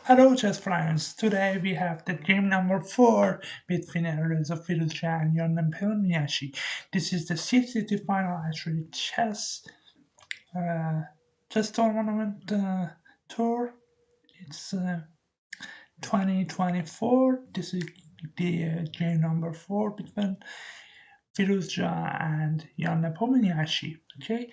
Hello, chess friends. Today we have the game number 4 between Firouzja and Nepo. This is the CCT final actually uh, chess tournament tour. It's 2024. This is the game number 4 between Firouzja and Nepo. Okay,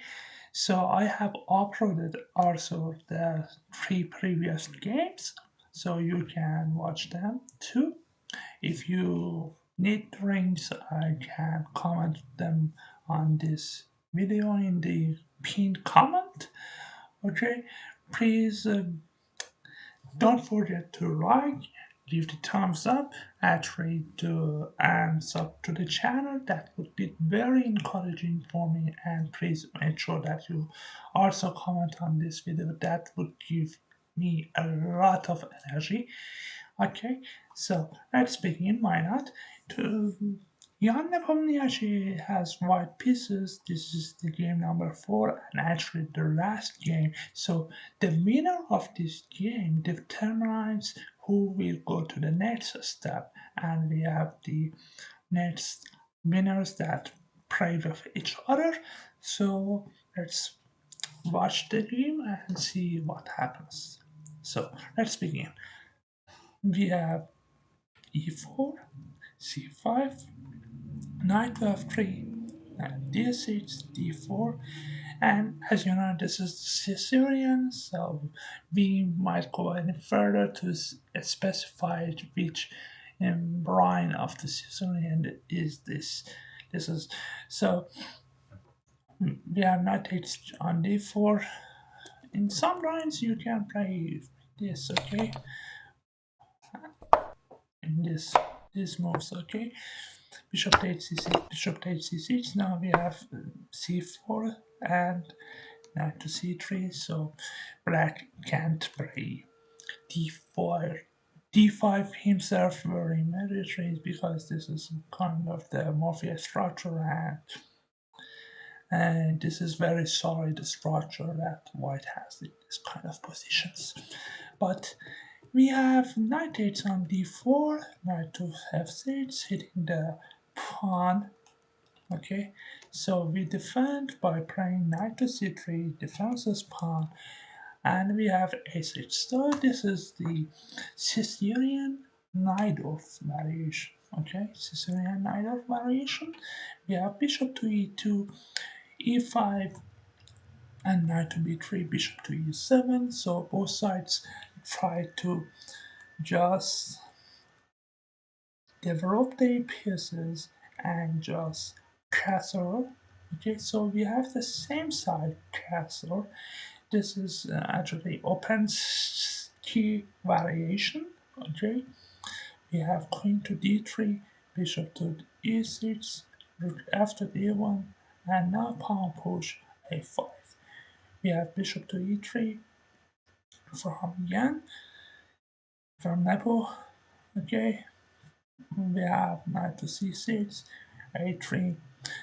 so I have uploaded also the 3 previous games, so you can watch them too. If you need drinks, I can comment them on this video in the pinned comment. Okay, please don't forget to like, give the thumbs up, actually to and sub to the channel. That would be very encouraging for me. And please make sure that you also comment on this video. That would give me a lot of energy. Okay, so let's begin. Why not? To Jan Nepomniachtchi has white pieces. This is the game number 4 and actually the last game. So the winner of this game determines who will go to the next step, and we have the next winners that play with each other. So let's watch the game and see what happens. So let's begin. We have e4, c5, knight to f3, and d6, d4, and as you know, this is Caesarean, so we might go any further to specify which line of the Caesarean is this. This is so we have knight h on d4. In some lines, you can play this, okay? In this moves, okay? Bishop takes c6, bishop takes c6. Now we have c4 and knight to c3. So black can't play d4, d5 himself very immediately because this is kind of the Morpheus structure, and this is very solid structure that white has in this kind of positions. But we have knight takes on d4, knight to f6, hitting the pawn. Okay, so we defend by playing knight to c3, defenses pawn, and we have a6. So this is the Caesarean Najdorf variation. Okay, Caesarean Najdorf variation. We have bishop to e2, e5, and knight to b3, bishop to e7. So both sides try to just develop their pieces and just castle. Okay, so we have the same side castle. This is actually open key variation. Okay, we have queen to d3, bishop to e6, rook after d1, and now pawn push a5. We have bishop to e3 from Yan, from Nepo. Okay, we have knight to c6, a3.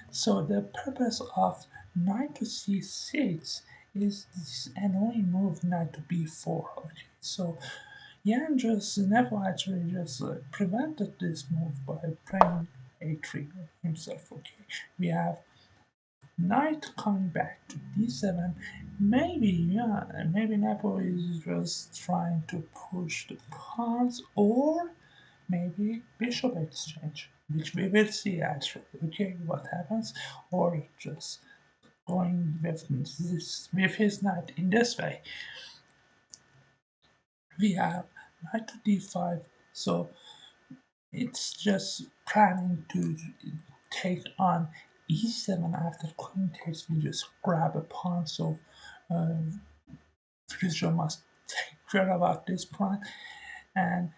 So the purpose of knight to c6 is this annoying move knight to b4. Okay, so Yan just Nepo actually just prevented this move by playing a3 himself. Okay, we have knight coming back to d7. Maybe, yeah, maybe Nepo is just trying to push the pawns, or maybe bishop exchange, which we will see actually. Okay, what happens, or just going with his knight in this way. We have knight to d5, so it's just planning to take on e7 after queen takes. We just grab a pawn, so Firouzja must take care about this pawn. And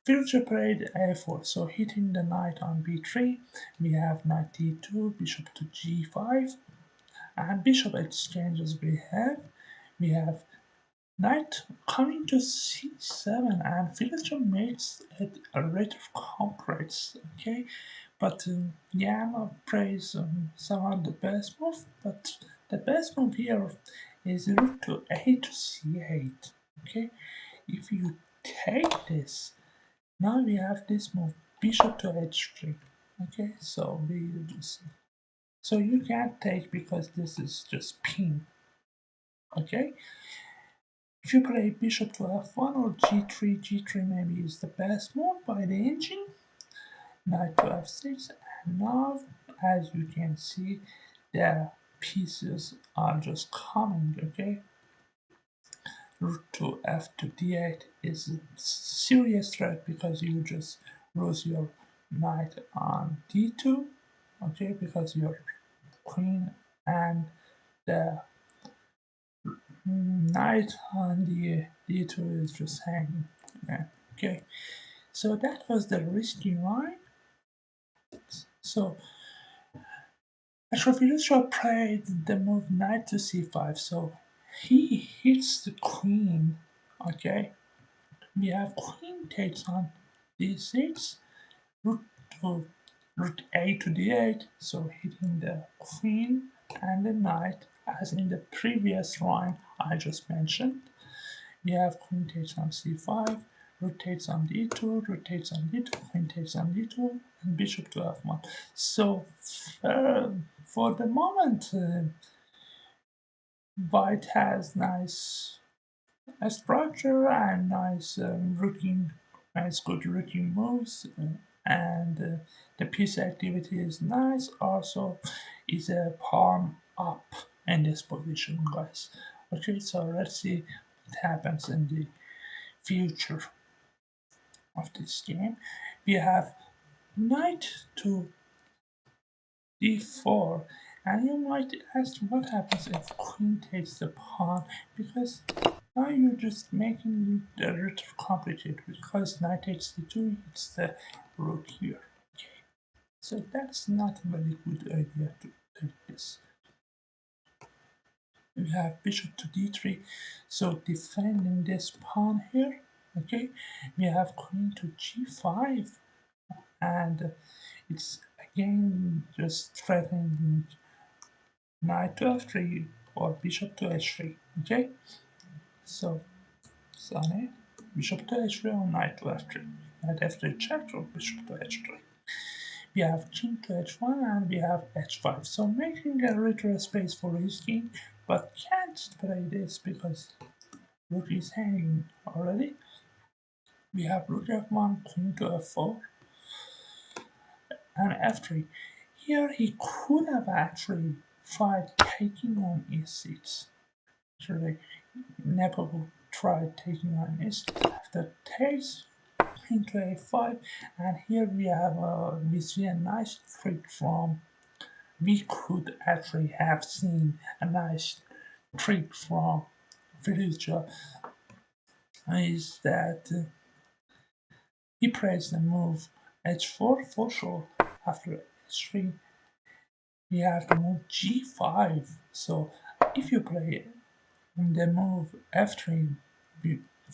Firouzja played a4, so hitting the knight on b3. We have knight d2, bishop to g5, and bishop exchanges we have knight coming to c7, and Firouzja makes it a rate of complex. Okay, but Yama plays some of the best move, but the best move here is rook to a to c8. Okay, if you take this, now we have this move bishop to h3. Okay, so we just, so you can't take because this is just pin. Okay, if you play bishop to f1 or g3, g3 maybe is the best move by the engine. Knight to f6, and now as you can see the pieces are just coming. Okay, rook to f to d8 is a serious threat because you just lose your knight on d2. Okay, because your queen and the knight on the d2 is just hanging. Yeah. Okay, so that was the risky line. So Firouzja played the move knight to c5, so he hits the queen. Okay, we have queen takes on d6, rook to rook a to d8, so hitting the queen and the knight as in the previous line I just mentioned. We have queen takes on c5, rotates on d2, rotates on d2, queen takes on d2, and bishop to f1. So for the moment, white has nice structure and nice nice good rooking moves, and the piece activity is nice. Also, is a palm up in this position, guys. Okay, so let's see what happens in the future of this game. We have knight to d4, and you might ask what happens if queen takes the pawn, because now you're just making the route complicated, because knight takes d2 hits the rook here. Okay. So that's not a very good idea to take this. We have bishop to d3, so defending this pawn here. Okay, we have queen to g5, and it's again just threatening knight to f3 or bishop to h3. Okay, so Sane, bishop to h3 or knight to f3. Knight f3 check or bishop to h3. We have king to h1 and we have h5. So making a little space for his king, but can't play this because rook is hanging already. We have rook f1, queen to f4, and f3. Here he could have actually tried taking on e6. Actually, Nepo tried taking on e6 after takes into a5, and here we see a nice trick from, we could actually have seen a nice trick from Firouzja, is that he plays the move h4 for sure. After h3 we have the move g5, so if you play the move f3,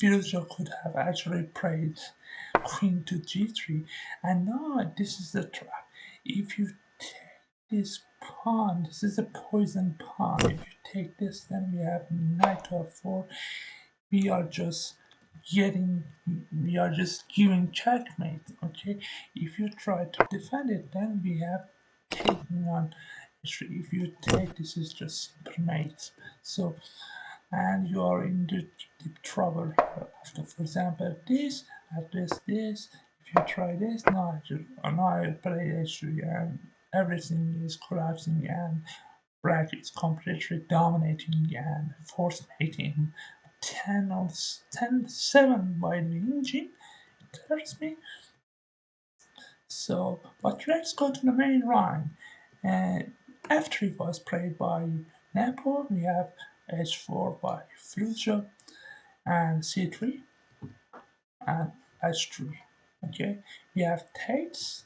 Firouzja could have actually played queen to g3, and now this is the trap. If you take this pawn, this is a poison pawn. If you take this, then we have knight to f4. We are just getting, we are just giving checkmate. Okay, if you try to defend it, then we have taken on. If you take this, is just simple mate. So and you are in deep trouble here. After, for example, this, at least this, if you try this, now I play h3 and everything is collapsing and black is completely dominating and force mating 10 or 10 7 by the engine. It hurts me. So, but let's go to the main line. F3 was played by Nepo. We have h4 by Firouzja and c3 and h3. Okay, we have takes.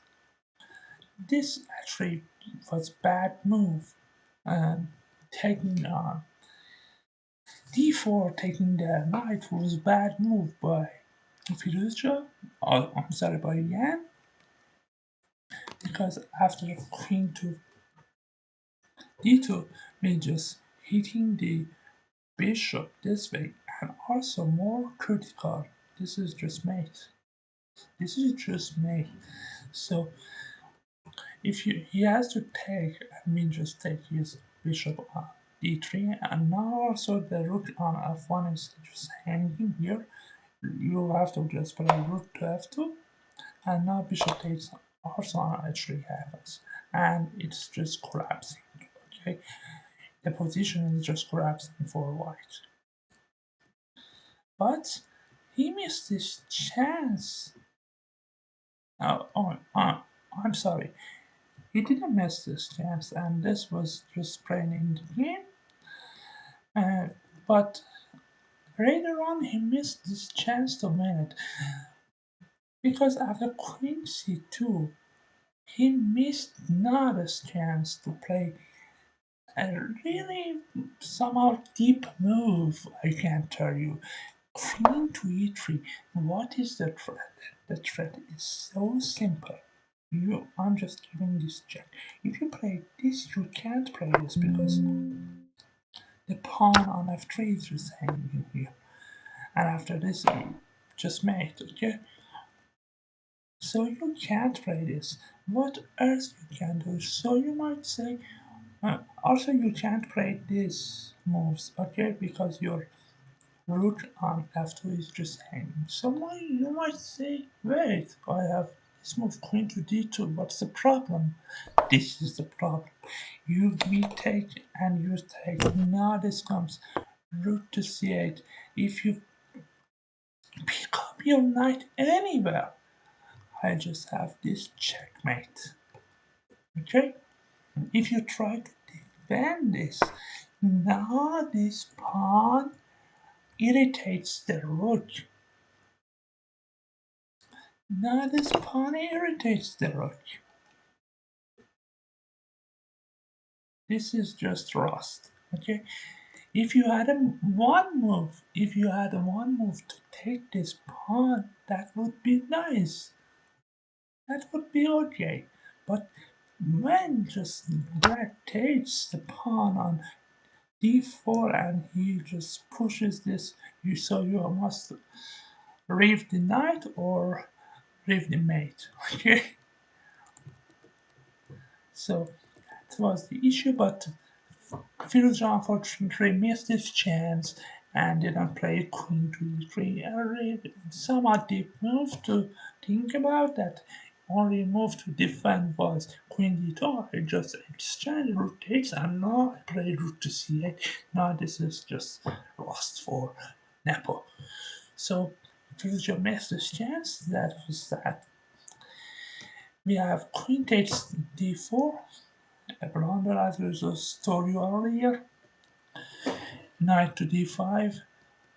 This actually was bad move. And taking on d4, taking the knight was bad move by Firouzja. Oh, I'm sorry, by Yan, because after queen to d2, we just hitting the bishop this way, and also more critical, This is just mate. This is just mate. So if you he has to take, I mean just take his bishop on d3, and now also the rook on f1 is just hanging here. You have to just play rook to f2, and now bishop takes also on h3 happens, and it's just collapsing. Okay, the position is just collapsing for white. But he missed this chance. I'm sorry. He didn't miss this chance, and this was just playing in the game. Uh, but later on, he missed this chance to win it because after Queen C2, he missed Nada's chance to play a really somehow deep move. I can't tell you. Queen to E3. What is the threat? The threat is so simple. I'm just giving this check. If you play this, you can't play this because the pawn on f3 is just hanging here. And after this, you just mate, okay? So you can't play this. What else you can do? So you might say, also you can't play these moves, okay? Because your rook on f2 is just hanging. So you might say, wait, I have this move queen to d2. What's the problem? This is the problem. We take and you take. Now this comes rook to c8. If you pick up your knight anywhere, I just have this checkmate. Okay? If you try to defend this, now this pawn irritates the rook. Now this pawn irritates the rook. This is just rust. Okay? If you had one move to take this pawn, that would be nice. That would be okay. But when just black takes the pawn on d4 and he just pushes this, so you must leave the knight or leave the mate. Okay? So that was the issue, but Firouzja unfortunately missed his chance and didn't play queen to e3. A really somewhat deep move to think about. That only move to defend was queen d2. I just exchanged rook takes and now I play rook to c8. Now this is just lost for Nepo. So Firouzja missed his chance. That was that. We have queen takes d4. A blunder as we just told you earlier. Knight to d5.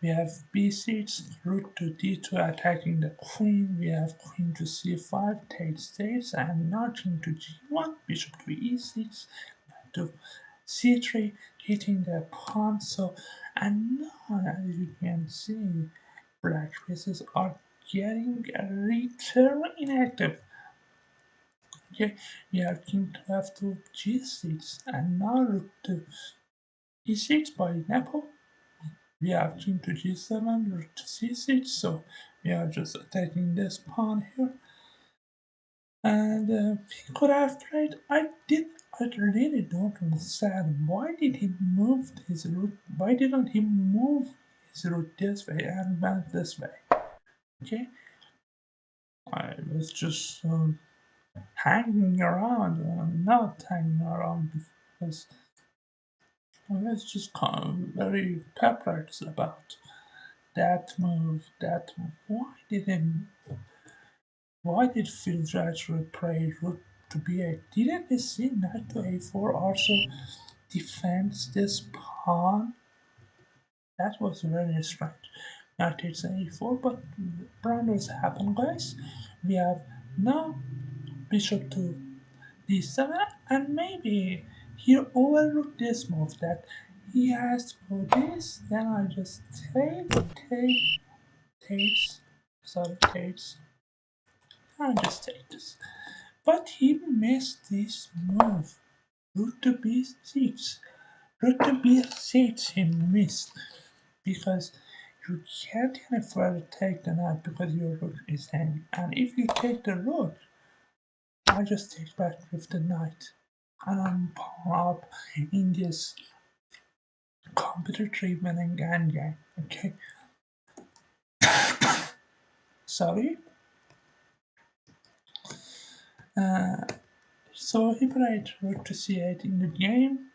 We have b6, rook to d2 attacking the queen. We have queen to c5, takes takes, and knight to g1, bishop to e6, knight to c3, hitting the pawn. So, and now as you can see, black pieces are getting a little inactive. Okay, we have king to f2, g6, and now rook to e6 by Nepo. We have king to g7, rook to c6, so we are just attacking this pawn here. And he could have played. I really don't understand why did he move his rook. Why didn't he move his rook this way and went this way? Okay, I was just hanging around, not hanging around because I was just kind of very perplexed about that move. Why did Firouzja play rook to b8? Didn't we see knight to a4 also defends this pawn? That was very strange. Knight takes a4, but blunders happen, guys. We have now bishop to d7, and maybe he overlooked this move that he has to go this, then I just takes, I just take this. But he missed this move. Rook to b6. Rook to b6 he missed because you can't any further take the knight because your rook is hanging. And if you take the rook, I just take back with the knight. And I'm pawn up in this computer driven game. Okay. Sorry. Uh, so he played rook to c8 in the game.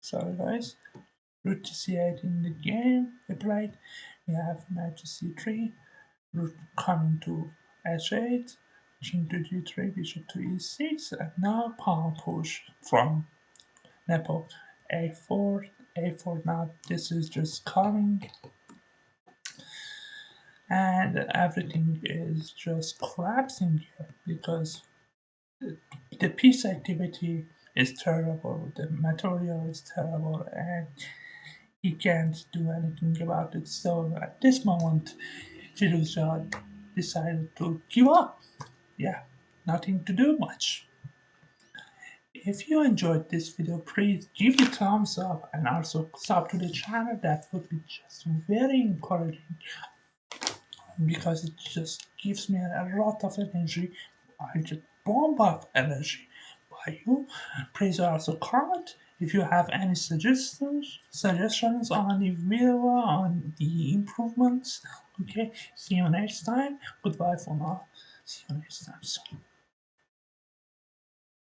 Sorry guys. Rook to c8 in the game he played. We have knight to c3, rook coming to h8, king to g3, bishop to e6, and now pawn push from Nepo. a4, a4 now. This is just coming, and everything is just collapsing here because the piece activity is terrible, the material is terrible, and he can't do anything about it. So at this moment, Firouzja decided to give up. Yeah, nothing to do much. If you enjoyed this video, please give it a thumbs up and also sub to the channel. That would be just very encouraging because it just gives me a lot of energy. I just bomb up energy by you. Please also comment if you have any suggestions on the video, on the improvements. Okay, see you next time. Goodbye for now. See you next time.